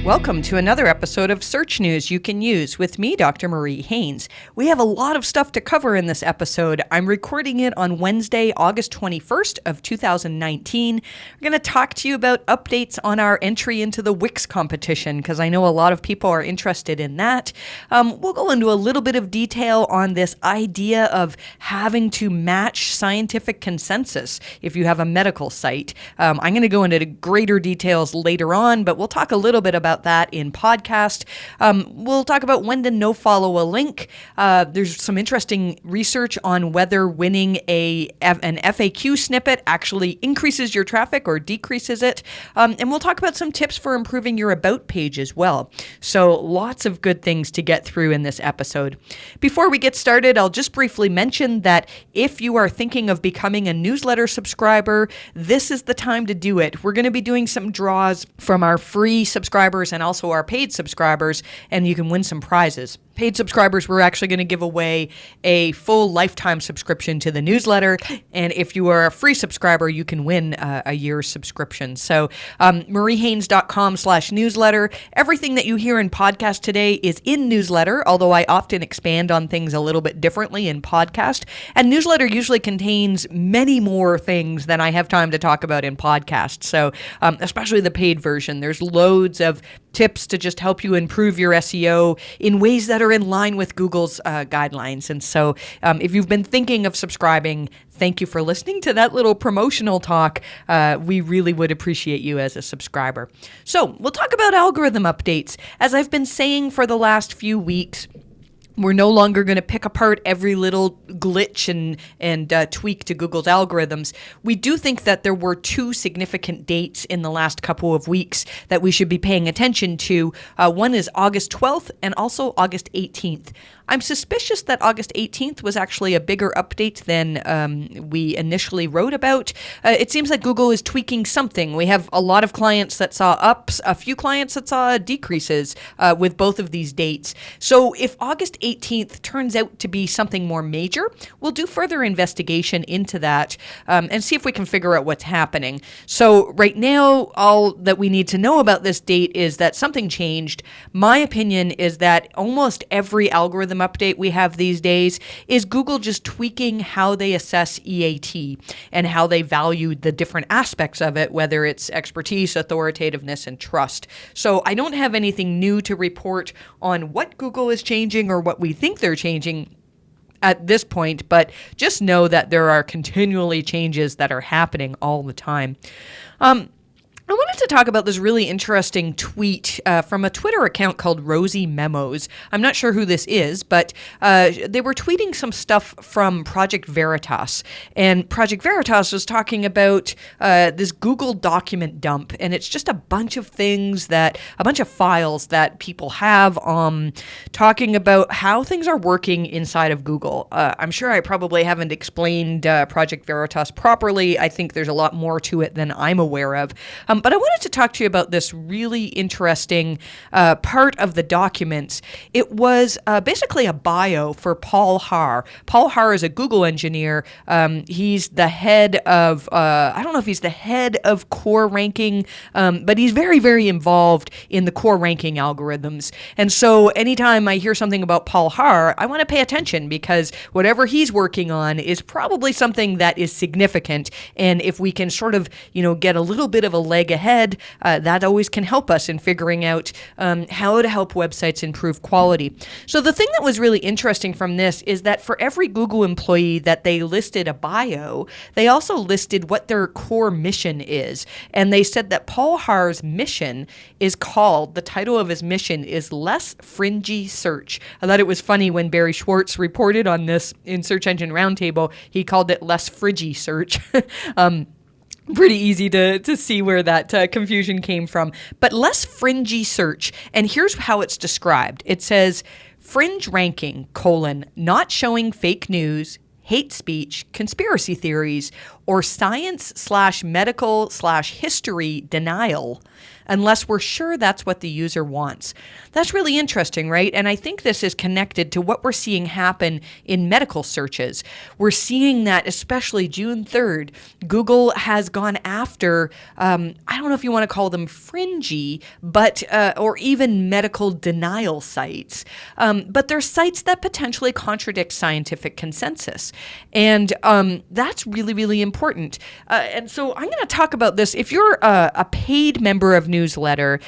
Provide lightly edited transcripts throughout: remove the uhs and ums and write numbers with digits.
Welcome to another episode of Search News You Can Use with me, Dr. Marie Haynes. We have a lot of stuff to cover in this episode. I'm recording it on Wednesday, August 21st of 2019. We're going to talk to you about updates on our entry into the Wix competition because I know a lot of people are interested in that. We'll go into a little bit of detail on this idea of having to match scientific consensus if you have a medical site. I'm going to go into greater details later on, but we'll talk a little bit about that in podcast. We'll talk about when to nofollow a link. There's some interesting research on whether winning an FAQ snippet actually increases your traffic or decreases it. And we'll talk about some tips for improving your about page as well. So lots of good things to get through in this episode. Before we get started, I'll just briefly mention that if you are thinking of becoming a newsletter subscriber, this is the time to do it. We're going to be doing some draws from our free subscribers and also our paid subscribers, and you can win some prizes. Paid subscribers, we're actually going to give away a full lifetime subscription to the newsletter. And if you are a free subscriber, you can win a year's subscription. So mariehaynes.com/newsletter. Everything that you hear in podcast today is in newsletter, although I often expand on things a little bit differently in podcast. And newsletter usually contains many more things than I have time to talk about in podcast. So especially the paid version, there's loads of tips to just help you improve your SEO in ways that are in line with Google's guidelines. And so if you've been thinking of subscribing, thank you for listening to that little promotional talk. We really would appreciate you as a subscriber. So we'll talk about algorithm updates. As I've been saying for the last few weeks, we're no longer going to pick apart every little glitch and tweak to Google's algorithms. We do think that there were two significant dates in the last couple of weeks that we should be paying attention to. One is August 12th and also August 18th. I'm suspicious that August 18th was actually a bigger update than we initially wrote about. It seems like Google is tweaking something. We have a lot of clients that saw ups, a few clients that saw decreases with both of these dates. So if August 18th turns out to be something more major, we'll do further investigation into that and see if we can figure out what's happening. So right now, all that we need to know about this date is that something changed. My opinion is that almost every algorithm update we have these days is Google just tweaking how they assess EAT and how they value the different aspects of it, whether it's expertise, authoritativeness, and trust. So I don't have anything new to report on what Google is changing or what we think they're changing at this point, but just know that there are continually changes that are happening all the time. I wanted to talk about this really interesting tweet from a Twitter account called Rosie Memos. I'm not sure who this is, but they were tweeting some stuff from Project Veritas. And Project Veritas was talking about this Google document dump. And it's just a bunch of things a bunch of files that people have talking about how things are working inside of Google. I'm sure I probably haven't explained Project Veritas properly. I think there's a lot more to it than I'm aware of. But I wanted to talk to you about this really interesting part of the documents. It was basically a bio for Paul Haar. Paul Haar is a Google engineer. He's the head of, I don't know if he's the head of core ranking, but he's very, very involved in the core ranking algorithms. And so anytime I hear something about Paul Haar, I want to pay attention because whatever he's working on is probably something that is significant. And if we can sort of, get a little bit of a leg ahead, that always can help us in figuring out how to help websites improve quality. So the thing that was really interesting from this is that for every Google employee that they listed a bio, they also listed what their core mission is. And they said that Paul Haar's mission is called, the title of his mission is Less Fringy Search. I thought it was funny when Barry Schwartz reported on this in Search Engine Roundtable, he called it Less Fridgy Search. Pretty easy to see where that confusion came from. But less fringy search. And here's how it's described. It says, fringe ranking, not showing fake news, hate speech, conspiracy theories, or science/medical/history denial. unless we're sure that's what the user wants. That's really interesting, right? And I think this is connected to what we're seeing happen in medical searches. We're seeing that, especially June 3rd, Google has gone after, I don't know if you want to call them fringy, but or even medical denial sites. But they're sites that potentially contradict scientific consensus. And that's really, really important. And so I'm going to talk about this. If you're a paid member of Newsletter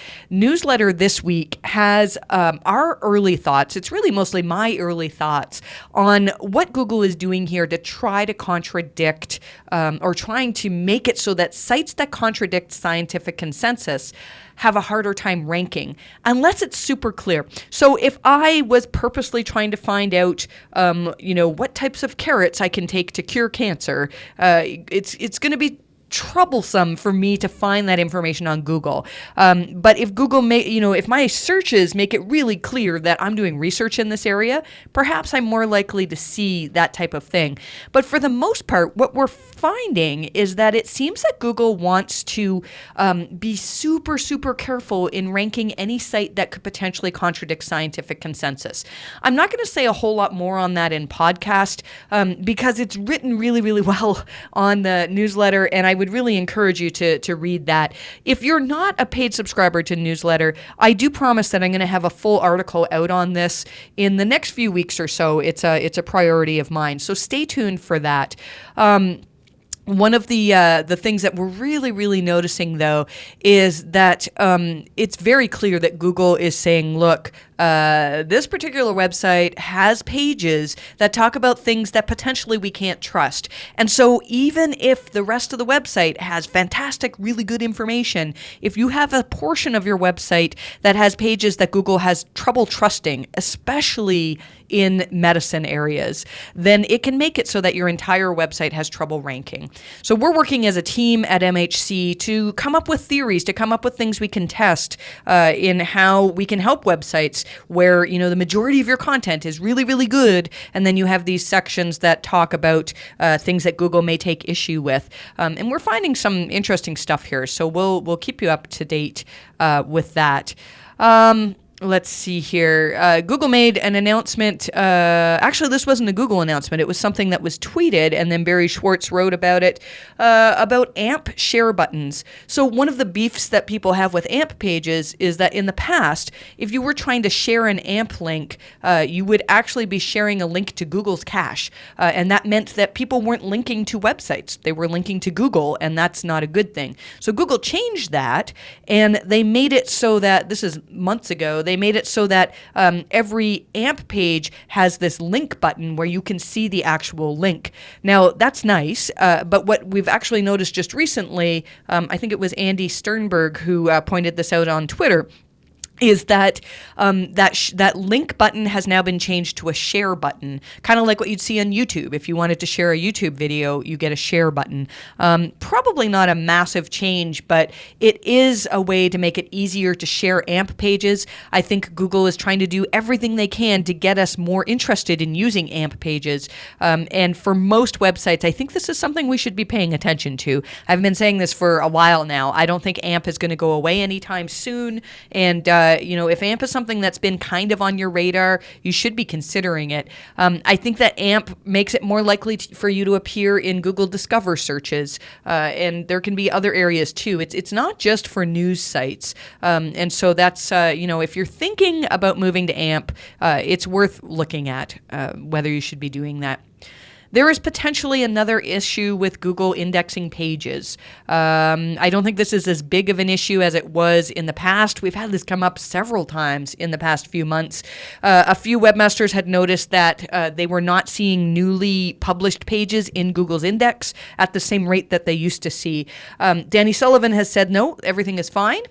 this week has our early thoughts. It's really mostly my early thoughts on what Google is doing here to try to contradict or trying to make it so that sites that contradict scientific consensus have a harder time ranking, unless it's super clear. So if I was purposely trying to find out, what types of carrots I can take to cure cancer, it's going to be troublesome for me to find that information on Google. But if Google if my searches make it really clear that I'm doing research in this area, perhaps I'm more likely to see that type of thing. But for the most part, what we're finding is that it seems that Google wants to be super, super careful in ranking any site that could potentially contradict scientific consensus. I'm not going to say a whole lot more on that in podcast because it's written really, really well on the newsletter, and I would really encourage you to read that. If you're not a paid subscriber to Newsletter, I do promise that I'm going to have a full article out on this in the next few weeks or so. It's a priority of mine, so stay tuned for that. One of the things that we're really, really noticing, though, is that it's very clear that Google is saying, look, this particular website has pages that talk about things that potentially we can't trust. And so even if the rest of the website has fantastic, really good information, if you have a portion of your website that has pages that Google has trouble trusting, especially in medicine areas, then it can make it so that your entire website has trouble ranking. So we're working as a team at MHC to come up with theories, to come up with things we can test in how we can help websites where, the majority of your content is really, really good, and then you have these sections that talk about things that Google may take issue with. And we're finding some interesting stuff here, so we'll keep you up to date with that. Let's see here. Google made an announcement. Actually, this wasn't a Google announcement. It was something that was tweeted, and then Barry Schwartz wrote about it, about AMP share buttons. So one of the beefs that people have with AMP pages is that in the past, if you were trying to share an AMP link, you would actually be sharing a link to Google's cache. And that meant that people weren't linking to websites. They were linking to Google, and that's not a good thing. So Google changed that, and they made it so that, this is months ago, they made it so that every AMP page has this link button where you can see the actual link. Now, that's nice, but what we've actually noticed just recently, I think it was Andy Sternberg who pointed this out on Twitter, is that that link button has now been changed to a share button, kind of like what you'd see on YouTube. If you wanted to share a YouTube video, you get a share button. Probably not a massive change, but it is a way to make it easier to share AMP pages. I think Google is trying to do everything they can to get us more interested in using AMP pages. And for most websites, I think this is something we should be paying attention to. I've been saying this for a while now. I don't think AMP is going to go away anytime soon. And if AMP is something that's been kind of on your radar, you should be considering it. I think that AMP makes it more likely for you to appear in Google Discover searches, and there can be other areas too. It's not just for news sites, and so that's if you're thinking about moving to AMP, it's worth looking at whether you should be doing that. There is potentially another issue with Google indexing pages. I don't think this is as big of an issue as it was in the past. We've had this come up several times in the past few months. A few webmasters had noticed that they were not seeing newly published pages in Google's index at the same rate that they used to see. Danny Sullivan has said, no, everything is fine.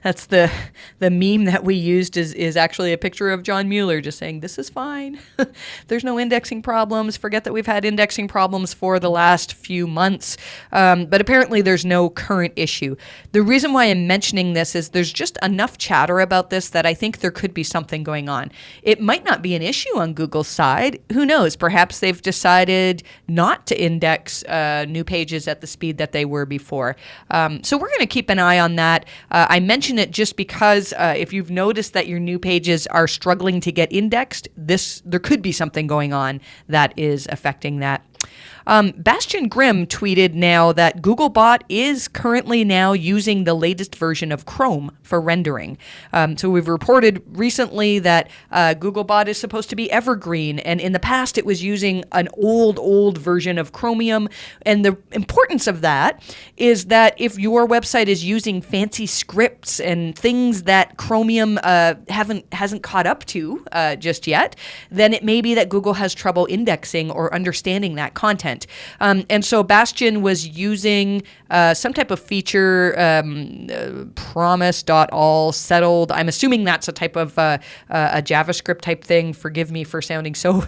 That's the meme that we used is actually a picture of John Mueller just saying, this is fine. There's no indexing problems. Forget that we've had indexing problems for the last few months. But apparently there's no current issue. The reason why I'm mentioning this is there's just enough chatter about this that I think there could be something going on. It might not be an issue on Google's side. Who knows? Perhaps they've decided not to index new pages at the speed that they were before. So we're going to keep an eye on that. I mention it just because if you've noticed that your new pages are struggling to get indexed, there could be something going on that is affecting that. Bastian Grimm tweeted now that Googlebot is currently now using the latest version of Chrome for rendering. So we've reported recently that Googlebot is supposed to be evergreen, and in the past it was using an old version of Chromium. And the importance of that is that if your website is using fancy scripts and things that Chromium hasn't caught up to just yet, then it may be that Google has trouble indexing or understanding that content. And so Bastian was using some type of feature, promise.all settled. I'm assuming that's a type of a JavaScript type thing. Forgive me for sounding so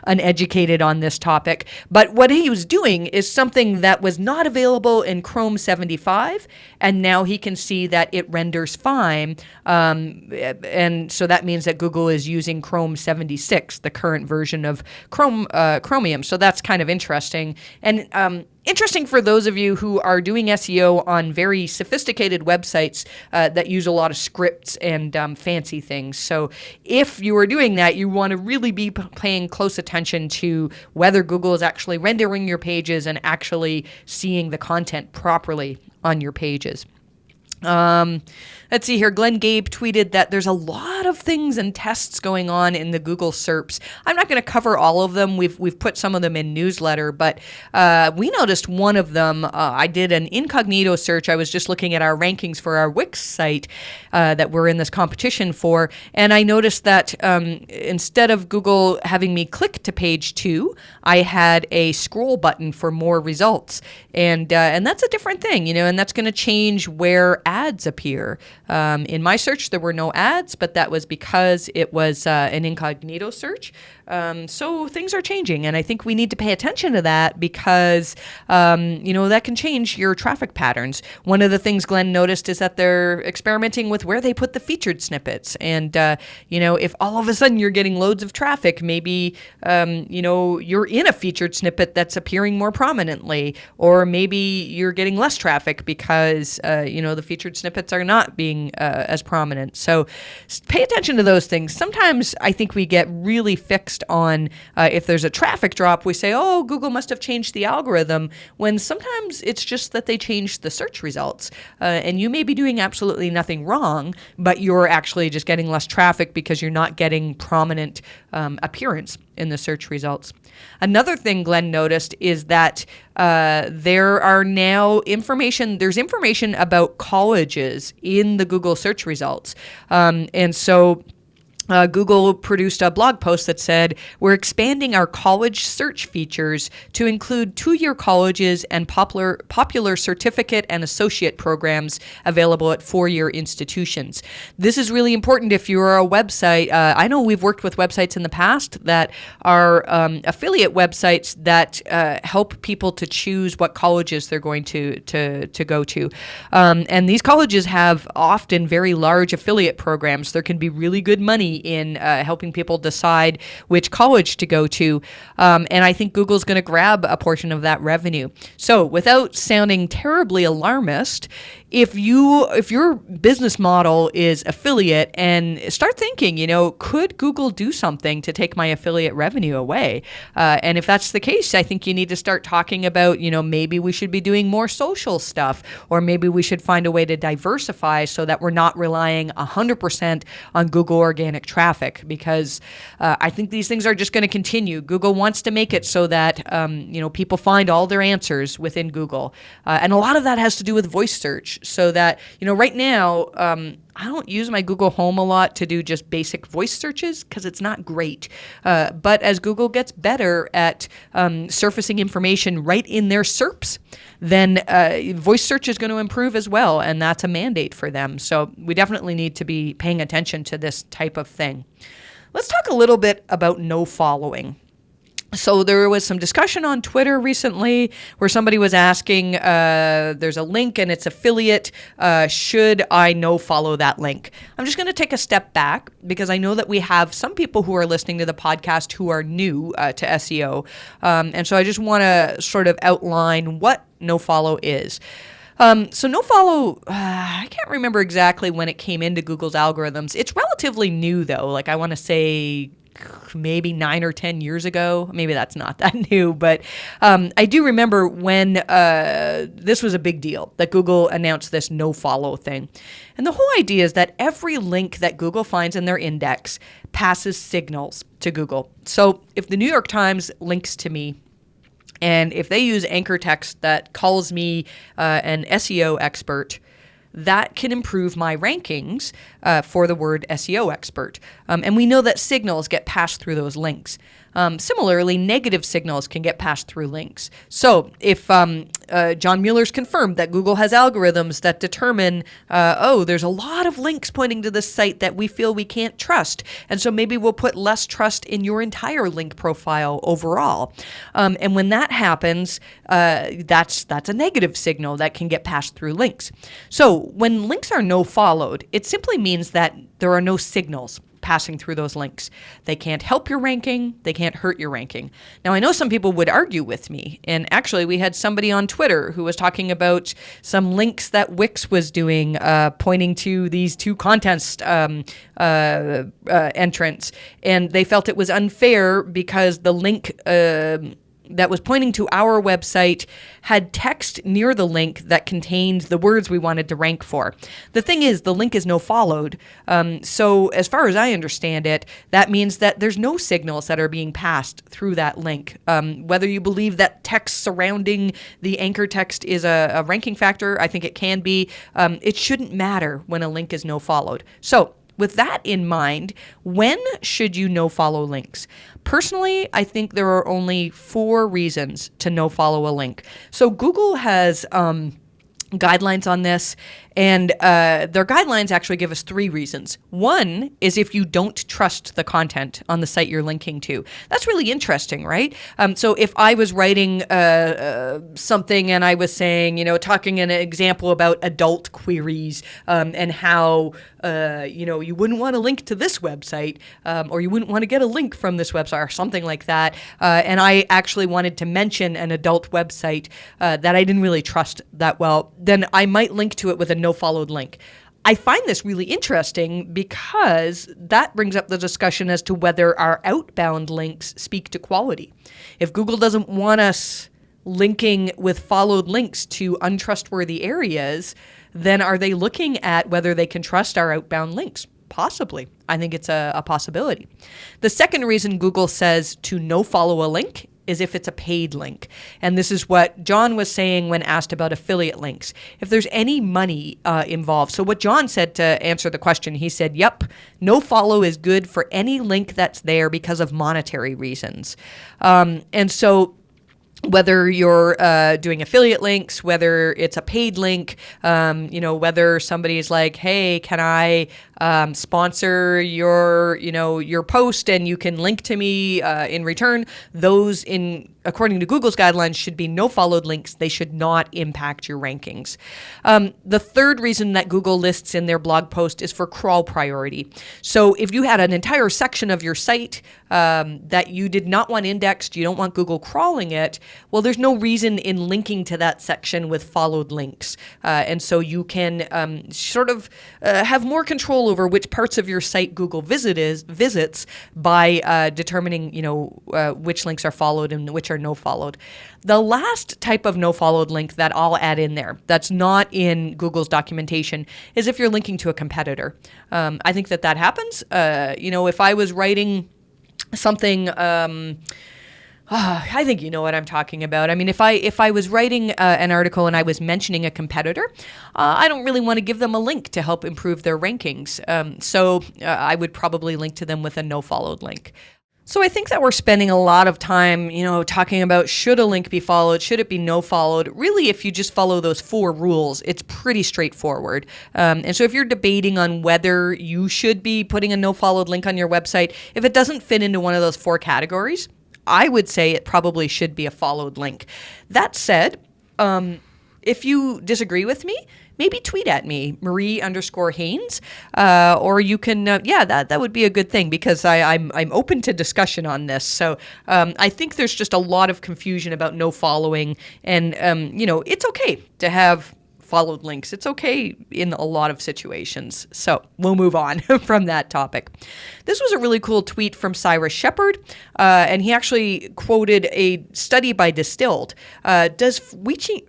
uneducated on this topic. But what he was doing is something that was not available in Chrome 75, and now he can see that it renders fine. And so that means that Google is using Chrome 76, the current version of Chromium. So that's kind of interesting. And interesting for those of you who are doing SEO on very sophisticated websites that use a lot of scripts and fancy things. So if you are doing that, you want to really be paying close attention to whether Google is actually rendering your pages and actually seeing the content properly on your pages. Let's see here. Glenn Gabe tweeted that there's a lot of things and tests going on in the Google SERPs. I'm not going to cover all of them. We've put some of them in newsletter, but we noticed one of them. I did an incognito search. I was just looking at our rankings for our Wix site that we're in this competition for, and I noticed that instead of Google having me click to page 2, I had a scroll button for more results, and that's a different thing, and that's going to change where ads appear. In my search, there were no ads, but that was because it was an incognito search. So things are changing, and I think we need to pay attention to that because, that can change your traffic patterns. One of the things Glenn noticed is that they're experimenting with where they put the featured snippets. And, if all of a sudden you're getting loads of traffic, maybe, you're in a featured snippet that's appearing more prominently, or maybe you're getting less traffic because, the featured snippets are not being as prominent. So pay attention to those things. Sometimes I think we get really fixed on if there's a traffic drop, we say, oh, Google must have changed the algorithm, when sometimes it's just that they changed the search results. And you may be doing absolutely nothing wrong, but you're actually just getting less traffic because you're not getting prominent appearance in the search results. Another thing Glenn noticed is that there are now there's information about colleges in the Google search results. And so Google produced a blog post that said, we're expanding our college search features to include two-year colleges and popular certificate and associate programs available at four-year institutions. This is really important if you're a website. I know we've worked with websites in the past that are affiliate websites that help people to choose what colleges they're going to go to. And these colleges have often very large affiliate programs. There can be really good money in helping people decide which college to go to. And I think Google's going to grab a portion of that revenue. So without sounding terribly alarmist, if your business model is affiliate, and start thinking, could Google do something to take my affiliate revenue away? And if that's the case, I think you need to start talking about, maybe we should be doing more social stuff, or maybe we should find a way to diversify so that we're not relying 100% on Google organic traffic, because I think these things are just going to continue. Google wants to make it so that, people find all their answers within Google. And a lot of that has to do with voice search. search so that, right now, I don't use my Google Home a lot to do just basic voice searches because it's not great. But as Google gets better at surfacing information right in their SERPs, then voice search is going to improve as well, and that's a mandate for them. So we definitely need to be paying attention to this type of thing. Let's talk a little bit about no following. So there was some discussion on Twitter recently where somebody was asking, there's a link and it's affiliate. Should I no follow that link? I'm just going to take a step back because I know that we have some people who are listening to the podcast who are new to SEO. And so I just want to sort of outline what no follow is. So nofollow, I can't remember exactly when it came into Google's algorithms. It's relatively new though. Like I want to say maybe 9 or 10 years ago. Maybe that's not that new, but I do remember when this was a big deal that Google announced this no follow thing. And the whole idea is that every link that Google finds in their index passes signals to Google. So if the New York Times links to me, and if they use anchor text that calls me an SEO expert, that can improve my rankings for the word SEO expert. And we know that signals get passed through those links. Similarly, negative signals can get passed through links. So if John Mueller's confirmed that Google has algorithms that determine, there's a lot of links pointing to this site that we feel we can't trust. And so maybe we'll put less trust in your entire link profile overall. And when that happens, that's a negative signal that can get passed through links. So when links are no followed, it simply means that there are no signals passing through those links. They can't help your ranking. They can't hurt your ranking. Now, I know some people would argue with me. And actually, we had somebody on Twitter who was talking about some links that Wix was doing, pointing to these two contest entrants. And they felt it was unfair because the link that was pointing to our website had text near the link that contained the words we wanted to rank for. The thing is, the link is no followed. So as far as I understand it, that means that there's no signals that are being passed through that link. Whether you believe that text surrounding the anchor text is a ranking factor, I think it can be. It shouldn't matter when a link is no followed. So with that in mind, when should you no follow links? Personally, I think there are only 4 reasons to no follow a link. So Google has guidelines on this, and their guidelines actually give us 3 reasons. One is if you don't trust the content on the site you're linking to. That's really interesting, right? So if I was writing something and I was saying, talking an example about adult queries and how, you wouldn't want to link to this website or you wouldn't want to get a link from this website or something like that, and I actually wanted to mention an adult website that I didn't really trust that well, then I might link to it with a no-followed link. I find this really interesting because that brings up the discussion as to whether our outbound links speak to quality. If Google doesn't want us linking with followed links to untrustworthy areas, then are they looking at whether they can trust our outbound links? Possibly. I think it's a possibility. The second reason Google says to no follow a link is if it's a paid link. And this is what John was saying when asked about affiliate links. If there's any money involved. So what John said to answer the question, he said, yep, no follow is good for any link that's there because of monetary reasons. And so whether you're doing affiliate links, whether it's a paid link, whether somebody's like, hey, can I sponsor your post and you can link to me in return, those according to Google's guidelines should be no followed links. They should not impact your rankings. The third reason that Google lists in their blog post is for crawl priority. So if you had an entire section of your site that you did not want indexed, you don't want Google crawling it, well, there's no reason in linking to that section with followed links. And so you can have more control over which parts of your site Google visits by determining, which links are followed and which are no followed. The last type of no followed link that I'll add in there that's not in Google's documentation is if you're linking to a competitor. I think that happens. If I was writing something I think you know what I'm talking about. I mean, if I was writing an article and I was mentioning a competitor, I don't really want to give them a link to help improve their rankings. So I would probably link to them with a no-followed link. So I think that we're spending a lot of time, talking about should a link be followed, should it be no followed. Really, if you just follow those 4 rules, it's pretty straightforward. And so if you're debating on whether you should be putting a no followed link on your website, if it doesn't fit into one of those 4 categories, I would say it probably should be a followed link. That said, if you disagree with me, maybe tweet at me, Marie_Haynes, or you can, that would be a good thing because I'm open to discussion on this. So I think there's just a lot of confusion about no following, and it's okay to have followed links. It's okay in a lot of situations. So we'll move on from that topic. This was a really cool tweet from Cyrus Shepard, and he actually quoted a study by Distilled. Does winning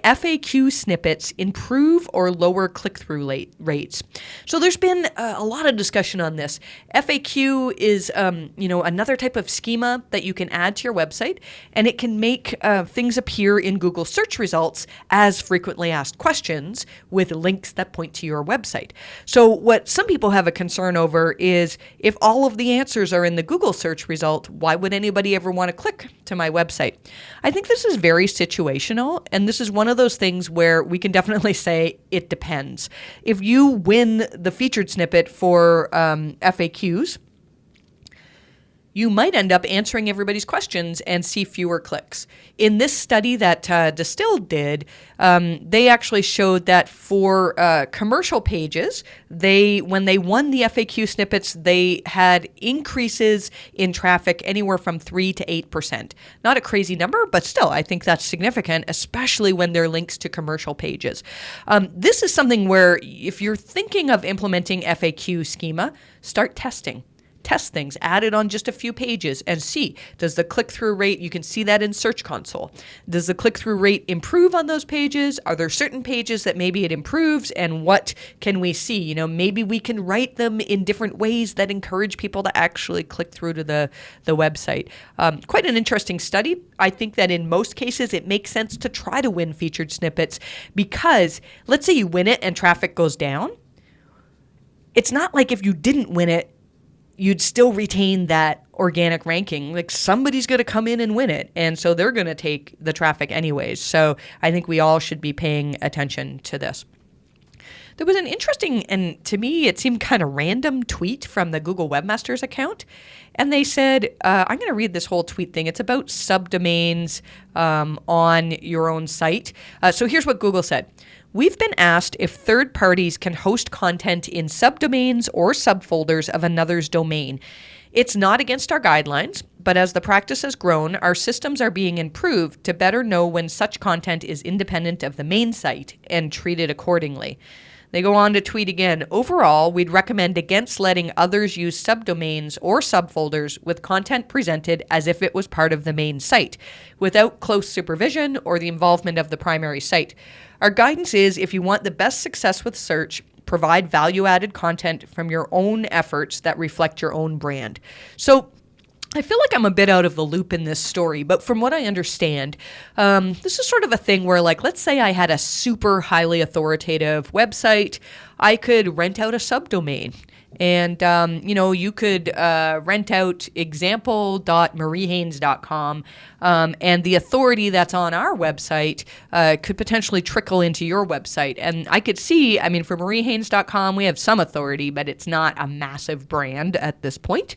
FAQ snippets improve or lower click-through rates? So there's been a lot of discussion on this. FAQ is, another type of schema that you can add to your website, and it can make things appear in Google search results as frequently asked questions with links that point to your website. So what some people have a concern over is if all of the answers are in the Google search result, why would anybody ever want to click to my website? I think this is very situational, and this is one of those things where we can definitely say it depends. If you win the featured snippet for FAQs, you might end up answering everybody's questions and see fewer clicks. In this study that Distilled did, they actually showed that for commercial pages, when they won the FAQ snippets, they had increases in traffic anywhere from 3 to 8%. Not a crazy number, but still, I think that's significant, especially when they're links to commercial pages. This is something where if you're thinking of implementing FAQ schema, start testing. Test things, add it on just a few pages and see, does the click-through rate, you can see that in Search Console. Does the click-through rate improve on those pages? Are there certain pages that maybe it improves, and what can we see? Maybe we can write them in different ways that encourage people to actually click through to the website. Quite an interesting study. I think that in most cases it makes sense to try to win featured snippets because let's say you win it and traffic goes down. It's not like if you didn't win it, you'd still retain that organic ranking. Like somebody's going to come in and win it. And so they're going to take the traffic anyways. So I think we all should be paying attention to this. There was an interesting, and to me, it seemed kind of random tweet from the Google Webmasters account. And they said, I'm going to read this whole tweet thing. It's about subdomains on your own site. So here's what Google said. We've been asked if third parties can host content in subdomains or subfolders of another's domain. It's not against our guidelines, but as the practice has grown, our systems are being improved to better know when such content is independent of the main site and treat it accordingly. They go on to tweet again, overall, we'd recommend against letting others use subdomains or subfolders with content presented as if it was part of the main site, without close supervision or the involvement of the primary site. Our guidance is if you want the best success with search, provide value-added content from your own efforts that reflect your own brand. So I feel like I'm a bit out of the loop in this story, but from what I understand, this is sort of a thing where, like, let's say I had a super highly authoritative website, I could rent out a subdomain. And, you could rent out example.mariehaynes.com, and the authority that's on our website could potentially trickle into your website. And I could see, for mariehaynes.com, we have some authority, but it's not a massive brand at this point.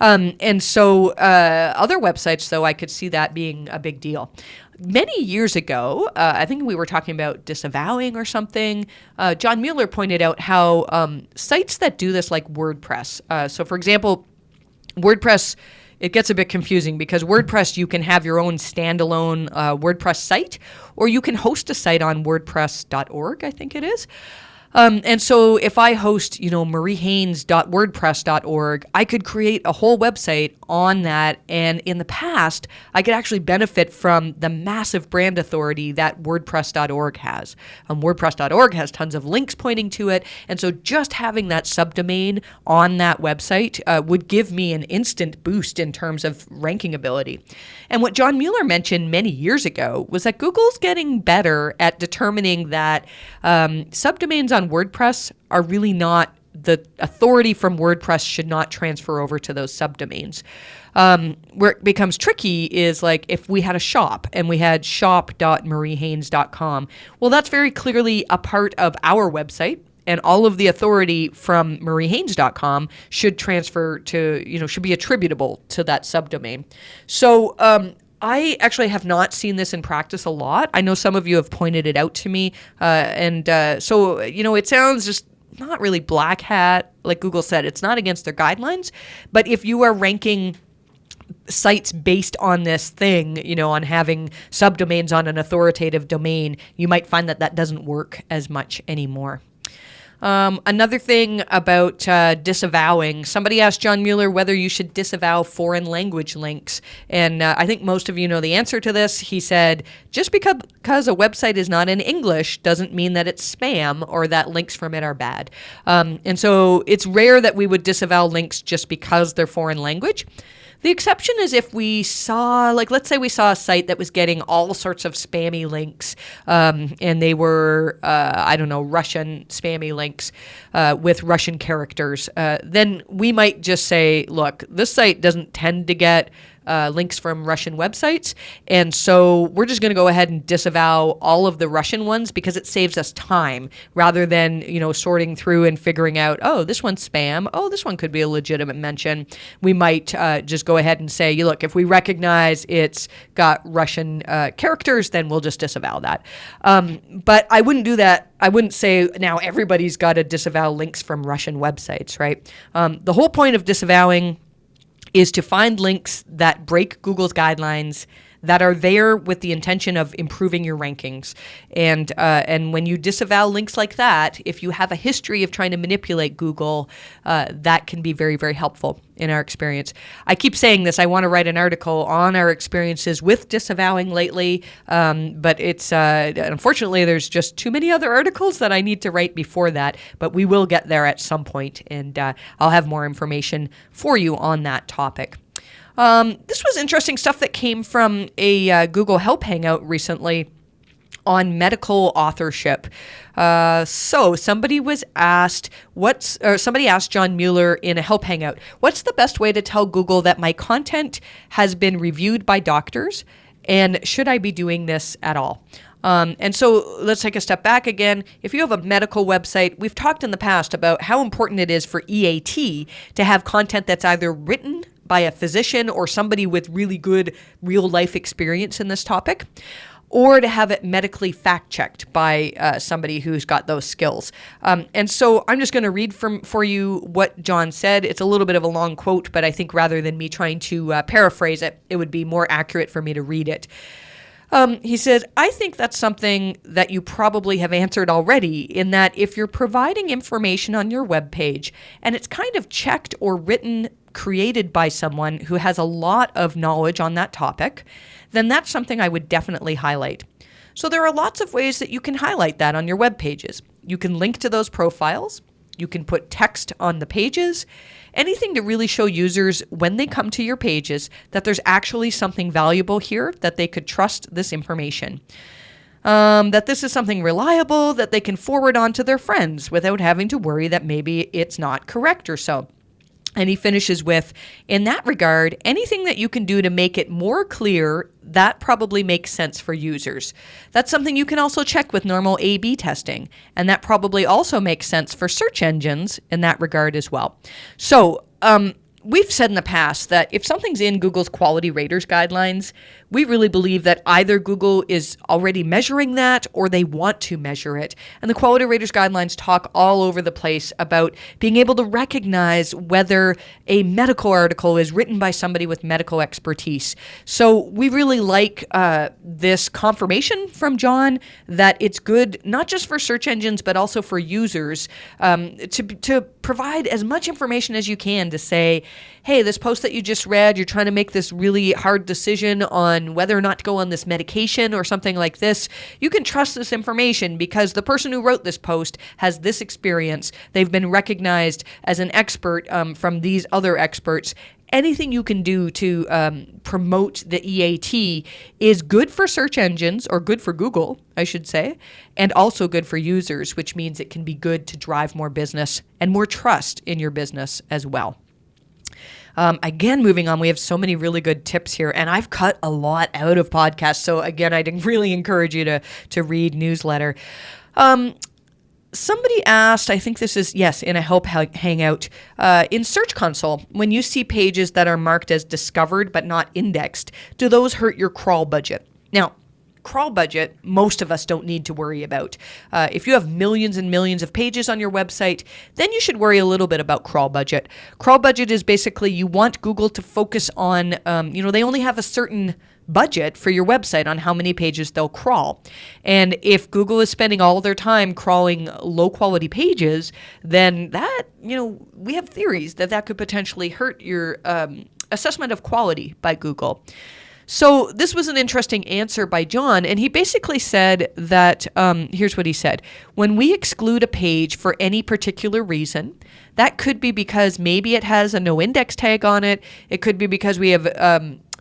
And so other websites, though, I could see that being a big deal. Many years ago, I think we were talking about disavowing or something, John Mueller pointed out how sites that do this, like WordPress, so for example, WordPress, it gets a bit confusing because WordPress, you can have your own standalone WordPress site, or you can host a site on WordPress.org, I think it is. And so if I host, mariehaynes.wordpress.org, I could create a whole website on that. And in the past, I could actually benefit from the massive brand authority that WordPress.org has. WordPress.org has tons of links pointing to it. And so just having that subdomain on that website would give me an instant boost in terms of ranking ability. And what John Mueller mentioned many years ago was that Google's getting better at determining that subdomains on WordPress are really not, the authority from WordPress should not transfer over to those subdomains. Where it becomes tricky is like if we had a shop and we had shop.mariehaynes.com. Well, that's very clearly a part of our website, and all of the authority from mariehaynes.com should transfer to, should be attributable to that subdomain. So I actually have not seen this in practice a lot. I know some of you have pointed it out to me. So it sounds just not really black hat. Like Google said, it's not against their guidelines. But if you are ranking sites based on this thing, on having subdomains on an authoritative domain, you might find that that doesn't work as much anymore. Another thing about disavowing, somebody asked John Mueller whether you should disavow foreign language links. And I think most of you know the answer to this. He said, just because a website is not in English doesn't mean that it's spam or that links from it are bad. And so it's rare that we would disavow links just because they're foreign language. The exception is if we saw, let's say we saw a site that was getting all sorts of spammy links, and they were, Russian spammy links with Russian characters, then we might just say, look, this site doesn't tend to get links from Russian websites, and so we're just going to go ahead and disavow all of the Russian ones because it saves us time rather than sorting through and figuring out, oh, this one's spam, oh, this one could be a legitimate mention. We might just go ahead and say, look, if we recognize it's got Russian characters, then we'll just disavow that. But I wouldn't do that. I wouldn't say now everybody's got to disavow links from Russian websites, right? The whole point of disavowing is to find links that break Google's guidelines, that are there with the intention of improving your rankings. And when you disavow links like that, if you have a history of trying to manipulate Google, that can be very, very helpful in our experience. I keep saying this. I want to write an article on our experiences with disavowing lately, but it's unfortunately there's just too many other articles that I need to write before that, but we will get there at some point, and I'll have more information for you on that topic. This was interesting stuff that came from a Google Help Hangout recently on medical authorship. So somebody asked John Mueller in a Help Hangout, what's the best way to tell Google that my content has been reviewed by doctors, and should I be doing this at all? And so let's take a step back again. If you have a medical website, we've talked in the past about how important it is for EAT to have content that's either written by a physician or somebody with really good real-life experience in this topic, or to have it medically fact-checked by somebody who's got those skills. And so I'm just going to read for you what John said. It's a little bit of a long quote, but I think rather than me trying to paraphrase it, it would be more accurate for me to read it. He says, I think that's something that you probably have answered already, in that if you're providing information on your web page and it's kind of checked or created by someone who has a lot of knowledge on that topic, then that's something I would definitely highlight. So there are lots of ways that you can highlight that on your web pages. You can link to those profiles. You can put text on the pages. Anything to really show users when they come to your pages that there's actually something valuable here, that they could trust this information. That this is something reliable that they can forward on to their friends without having to worry that maybe it's not correct or so. And he finishes with, in that regard, anything that you can do to make it more clear, that probably makes sense for users. That's something you can also check with normal A/B testing. And that probably also makes sense for search engines in that regard as well. So we've said in the past that if something's in Google's quality raters guidelines, we really believe that either Google is already measuring that or they want to measure it. And the quality raters guidelines talk all over the place about being able to recognize whether a medical article is written by somebody with medical expertise. So we really like this confirmation from John that it's good not just for search engines but also for users to provide as much information as you can to say, hey, this post that you just read, you're trying to make this really hard decision on whether or not to go on this medication or something like this. You can trust this information because the person who wrote this post has this experience. They've been recognized as an expert from these other experts. Anything you can do to promote the EAT is good for search engines, or good for Google, I should say, and also good for users, which means it can be good to drive more business and more trust in your business as well. Again, moving on, we have so many really good tips here, and I've cut a lot out of podcasts. So again, I'd really encourage you to read newsletter. Somebody asked, I think this is, yes, in a help hangout, in Search Console, when you see pages that are marked as discovered but not indexed, do those hurt your crawl budget? Now, crawl budget, most of us don't need to worry about. If you have millions and millions of pages on your website, then you should worry a little bit about crawl budget. Crawl budget is basically you want Google to focus on, they only have a certain budget for your website on how many pages they'll crawl. And if Google is spending all their time crawling low quality pages, then that, we have theories that could potentially hurt your assessment of quality by Google. So this was an interesting answer by John, and he basically said that, here's what he said. When we exclude a page for any particular reason, that could be because maybe it has a no index tag on it. It could be because we have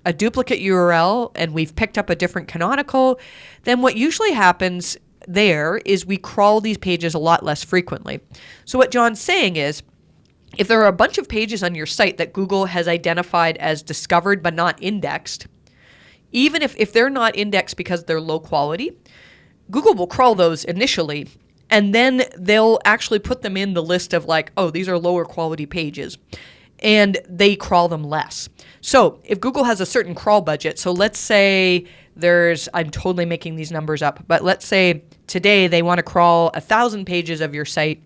a duplicate URL and we've picked up a different canonical. Then what usually happens there is we crawl these pages a lot less frequently. So what John's saying is, if there are a bunch of pages on your site that Google has identified as discovered but not indexed, even if they're not indexed because they're low quality, Google will crawl those initially, and then they'll actually put them in the list of like, oh, these are lower quality pages, and they crawl them less. So if Google has a certain crawl budget, so let's say I'm totally making these numbers up, but let's say today they want to crawl 1,000 pages of your site,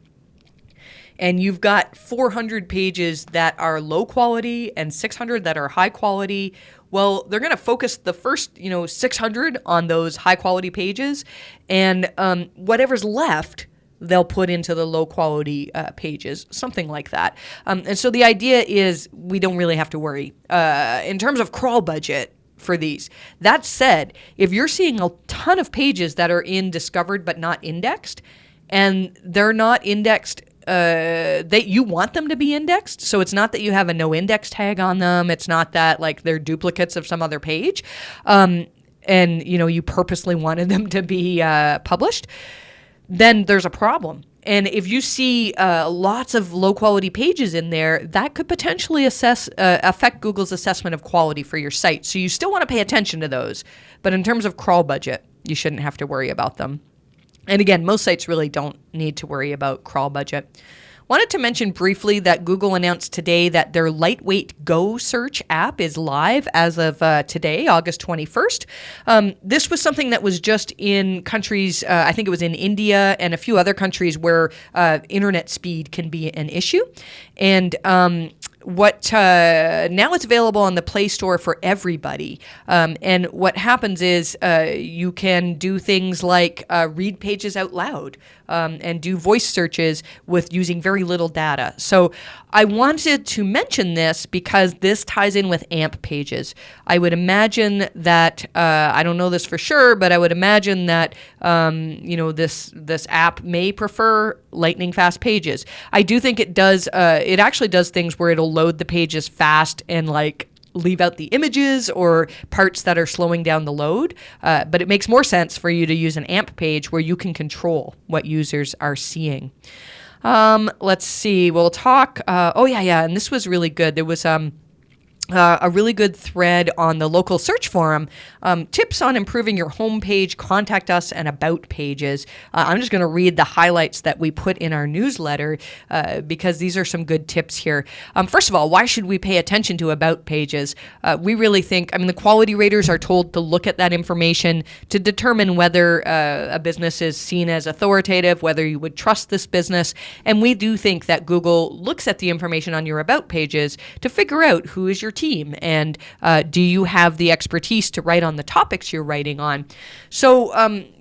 and you've got 400 pages that are low quality and 600 that are high quality. Well, they're going to focus the first, 600 on those high quality pages, and whatever's left, they'll put into the low quality pages, something like that. And so the idea is we don't really have to worry in terms of crawl budget for these. That said, if you're seeing a ton of pages that are in discovered but not indexed, and they're not indexed, that you want them to be indexed. So it's not that you have a no index tag on them. It's not that like they're duplicates of some other page. And you purposely wanted them to be published. Then there's a problem. And if you see lots of low quality pages in there, that could potentially affect Google's assessment of quality for your site. So you still want to pay attention to those. But in terms of crawl budget, you shouldn't have to worry about them. And again, most sites really don't need to worry about crawl budget. Wanted to mention briefly that Google announced today that their lightweight Go search app is live as of today, August 21st. This was something that was just in countries, I think it was in India and a few other countries where internet speed can be an issue. And now it's available on the Play Store for everybody. And what happens is you can do things like read pages out loud and do voice searches with using very little data. So I wanted to mention this because this ties in with AMP pages. I would imagine that, I don't know this for sure, but I would imagine that this app may prefer lightning fast pages. I do think it does, it actually does things where it'll load the pages fast and like leave out the images or parts that are slowing down the load. But it makes more sense for you to use an AMP page where you can control what users are seeing. Let's see. We'll talk. And this was really good. There was a really good thread on the local search forum, tips on improving your homepage, contact us, and about pages. I'm just going to read the highlights that we put in our newsletter because these are some good tips here. First of all, why should we pay attention to about pages? We really think, the quality raters are told to look at that information to determine whether a business is seen as authoritative, whether you would trust this business. And we do think that Google looks at the information on your about pages to figure out who is your team and do you have the expertise to write on the topics you're writing on. So,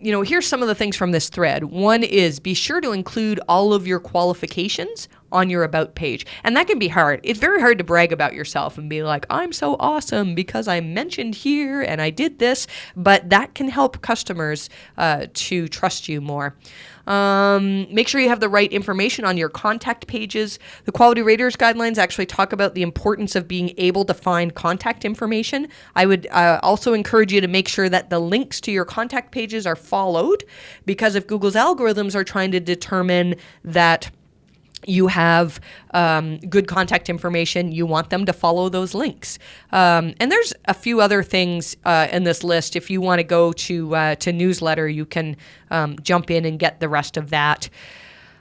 here's some of the things from this thread. One is be sure to include all of your qualifications on your about page. And that can be hard. It's very hard to brag about yourself and be like, I'm so awesome because I mentioned here and I did this, but that can help customers to trust you more. Make sure you have the right information on your contact pages. The Quality Raters Guidelines actually talk about the importance of being able to find contact information. I would also encourage you to make sure that the links to your contact pages are followed, because if Google's algorithms are trying to determine that you have good contact information, you want them to follow those links. And there's a few other things in this list. If you want to go to newsletter, you can jump in and get the rest of that.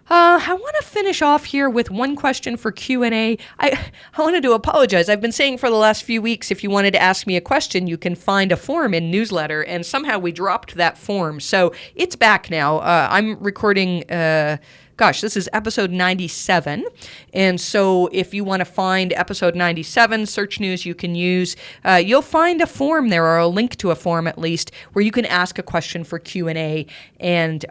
I want to finish off here with one question for Q&A. I wanted to apologize. I've been saying for the last few weeks, if you wanted to ask me a question, you can find a form in newsletter, and somehow we dropped that form. So it's back now. I'm recording... this is episode 97. And so if you want to find episode 97, search news you can use, you'll find a form there, or a link to a form at least, where you can ask a question for Q&A, and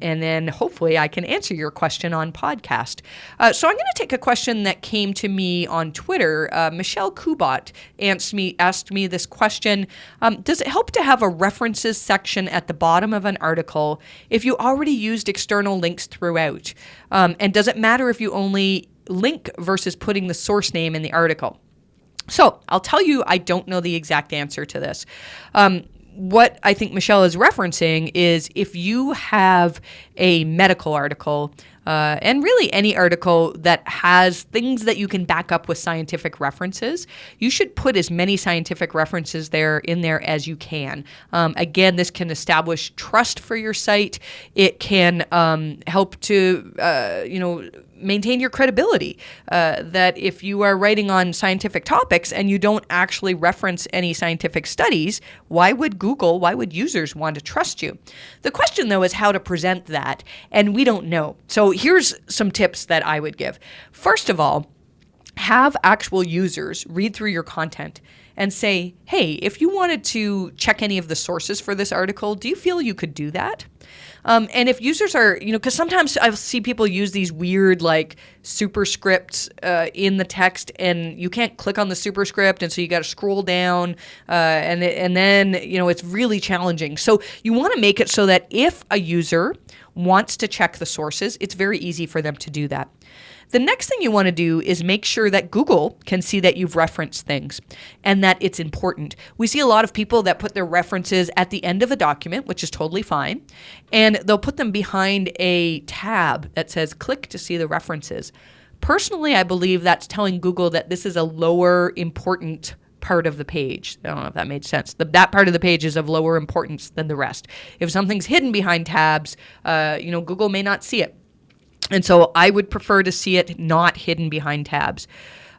then hopefully I can answer your question on podcast. So I'm going to take a question that came to me on Twitter. Michelle Kubot asked me this question. Does it help to have a references section at the bottom of an article if you already used external links throughout? And does it matter if you only link versus putting the source name in the article? So I'll tell you, I don't know the exact answer to this. What I think Michelle is referencing is if you have a medical article, and really any article that has things that you can back up with scientific references, you should put as many scientific references in there as you can. Again, this can establish trust for your site. It can help to, maintain your credibility. That if you are writing on scientific topics and you don't actually reference any scientific studies, why would users want to trust you? The question, though, is how to present that, and we don't know. So here's some tips that I would give. First of all, have actual users read through your content and say, hey, if you wanted to check any of the sources for this article, do you feel you could do that? And if users are, because sometimes I see people use these weird superscripts in the text, and you can't click on the superscript, and so you got to scroll down, and then it's really challenging. So you want to make it so that if a user wants to check the sources, it's very easy for them to do that. The next thing you want to do is make sure that Google can see that you've referenced things and that it's important. We see a lot of people that put their references at the end of a document, which is totally fine, and they'll put them behind a tab that says click to see the references. Personally, I believe that's telling Google that this is a lower important part of the page. I don't know if that made sense. That part of the page is of lower importance than the rest. If something's hidden behind tabs, Google may not see it. And so I would prefer to see it not hidden behind tabs.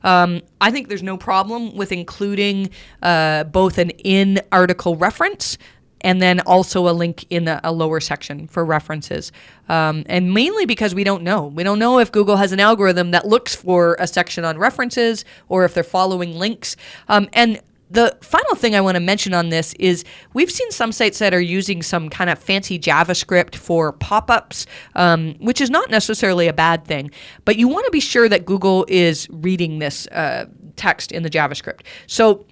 I think there's no problem with including both an in-article reference and then also a link in a lower section for references. And mainly because we don't know. We don't know if Google has an algorithm that looks for a section on references or if they're following links. And the final thing I want to mention on this is we've seen some sites that are using some kind of fancy JavaScript for pop-ups, which is not necessarily a bad thing. But you want to be sure that Google is reading this text in the JavaScript. So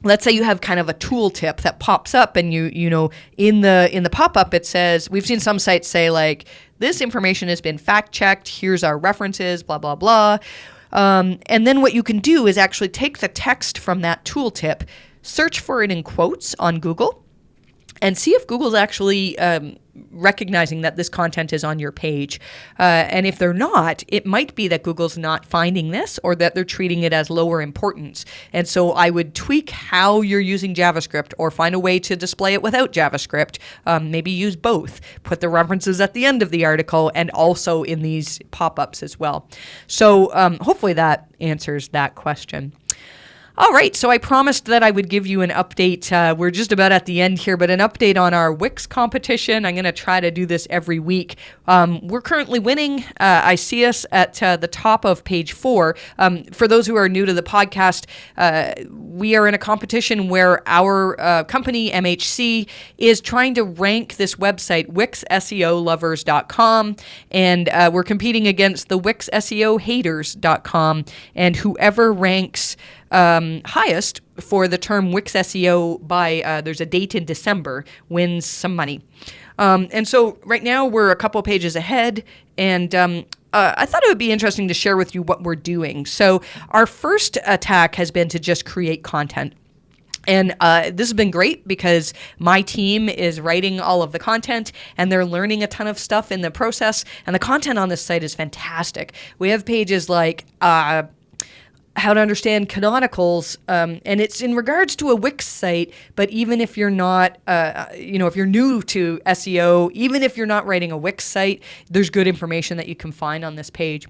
let's say you have kind of a tooltip that pops up, and in the pop-up it says, we've seen some sites say this information has been fact-checked, here's our references, blah, blah, blah. And then what you can do is actually take the text from that tooltip, search for it in quotes on Google, and see if Google's actually recognizing that this content is on your page. And if they're not, it might be that Google's not finding this or that they're treating it as lower importance. And so I would tweak how you're using JavaScript or find a way to display it without JavaScript. Maybe use both. Put the references at the end of the article and also in these pop-ups as well. So hopefully that answers that question. All right, so I promised that I would give you an update. We're just about at the end here, but an update on our Wix competition. I'm going to try to do this every week. We're currently winning. I see us at the top of page 4. For those who are new to the podcast, we are in a competition where our company, MHC, is trying to rank this website, WixSEOlovers.com, and we're competing against the WixSEOhaters.com, and whoever ranks highest for the term Wix SEO by there's a date in December wins some money. And so right now we're a couple pages ahead, and I thought it would be interesting to share with you what we're doing. So our first attack has been to just create content. And this has been great because my team is writing all of the content and they're learning a ton of stuff in the process. And the content on this site is fantastic. We have pages like how to understand canonicals, and it's in regards to a Wix site, but even if you're not, if you're new to SEO, even if you're not writing a Wix site, there's good information that you can find on this page.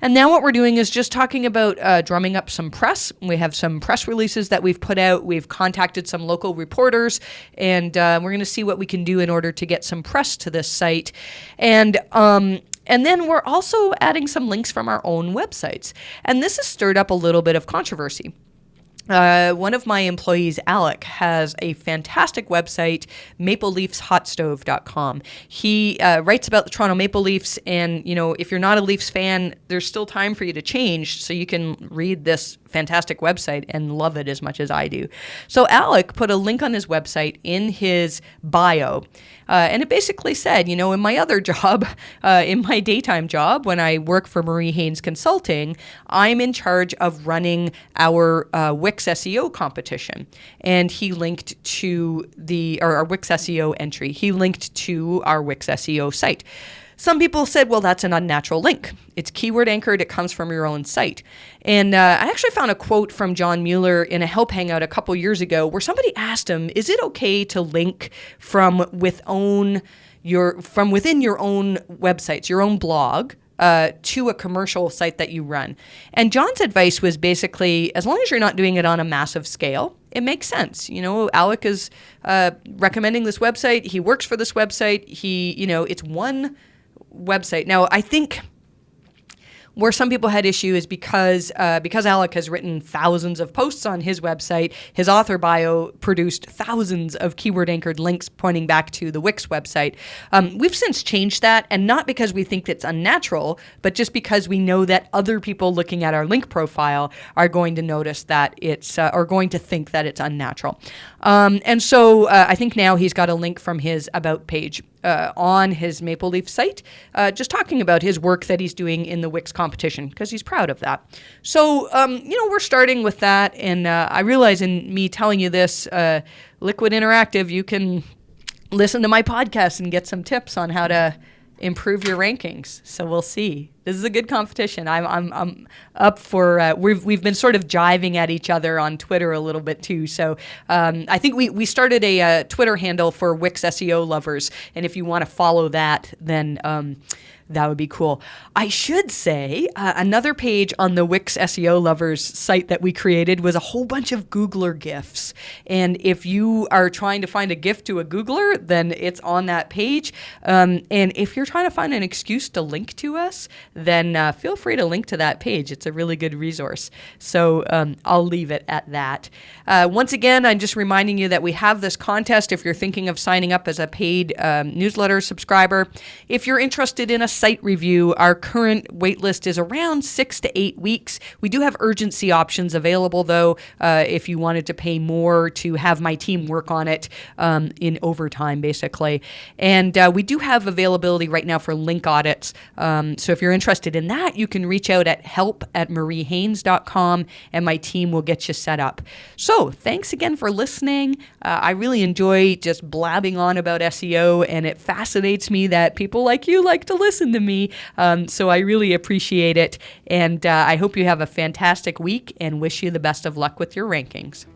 And now what we're doing is just talking about drumming up some press. We have some press releases that we've put out. We've contacted some local reporters, and we're going to see what we can do in order to get some press to this site. And then we're also adding some links from our own websites. And this has stirred up a little bit of controversy. One of my employees, Alec, has a fantastic website, mapleleafshotstove.com. He writes about the Toronto Maple Leafs, and if you're not a Leafs fan, there's still time for you to change, so you can read this fantastic website and love it as much as I do. So Alec put a link on his website in his bio. And it basically said, in my other job, in my daytime job, when I work for Marie Haynes Consulting, I'm in charge of running our Wix SEO competition. And he linked to our Wix SEO entry. He linked to our Wix SEO site. Some people said, well, that's an unnatural link. It's keyword anchored. It comes from your own site. And I actually found a quote from John Mueller in a Help Hangout a couple years ago where somebody asked him, is it okay to link from within your own websites, your own blog, to a commercial site that you run? And John's advice was basically, as long as you're not doing it on a massive scale, it makes sense. Alec is recommending this website. He works for this website. It's one website. Now, I think where some people had issue is because Alec has written thousands of posts on his website, his author bio produced thousands of keyword-anchored links pointing back to the Wix website. We've since changed that, and not because we think it's unnatural, but just because we know that other people looking at our link profile are going to notice that it's, or going to think that it's unnatural. And so I think now he's got a link from his About page on his Maple Leaf site, just talking about his work that he's doing in the Wix competition, because he's proud of that. So, we're starting with that, and I realize in me telling you this, Liquid Interactive, you can listen to my podcast and get some tips on how to improve your rankings. So we'll see. This is a good competition. I'm up for. We've been sort of jiving at each other on Twitter a little bit too. So I think we started a Twitter handle for Wix SEO lovers, and if you want to follow that, then that would be cool. I should say another page on the Wix SEO lovers site that we created was a whole bunch of Googler GIFs. And if you are trying to find a GIF to a Googler, then it's on that page. And if you're trying to find an excuse to link to us, then feel free to link to that page. It's a really good resource. So I'll leave it at that. Once again, I'm just reminding you that we have this contest if you're thinking of signing up as a paid newsletter subscriber. If you're interested in a site review, our current wait list is around 6 to 8 weeks. We do have urgency options available, though, if you wanted to pay more to have my team work on it in overtime, basically. And we do have availability right now for link audits. So if you're interested in that, you can reach out at help@mariehaynes.com, and my team will get you set up. So thanks again for listening. I really enjoy just blabbing on about SEO, and it fascinates me that people like you like to listen to me. So I really appreciate it. And I hope you have a fantastic week and wish you the best of luck with your rankings.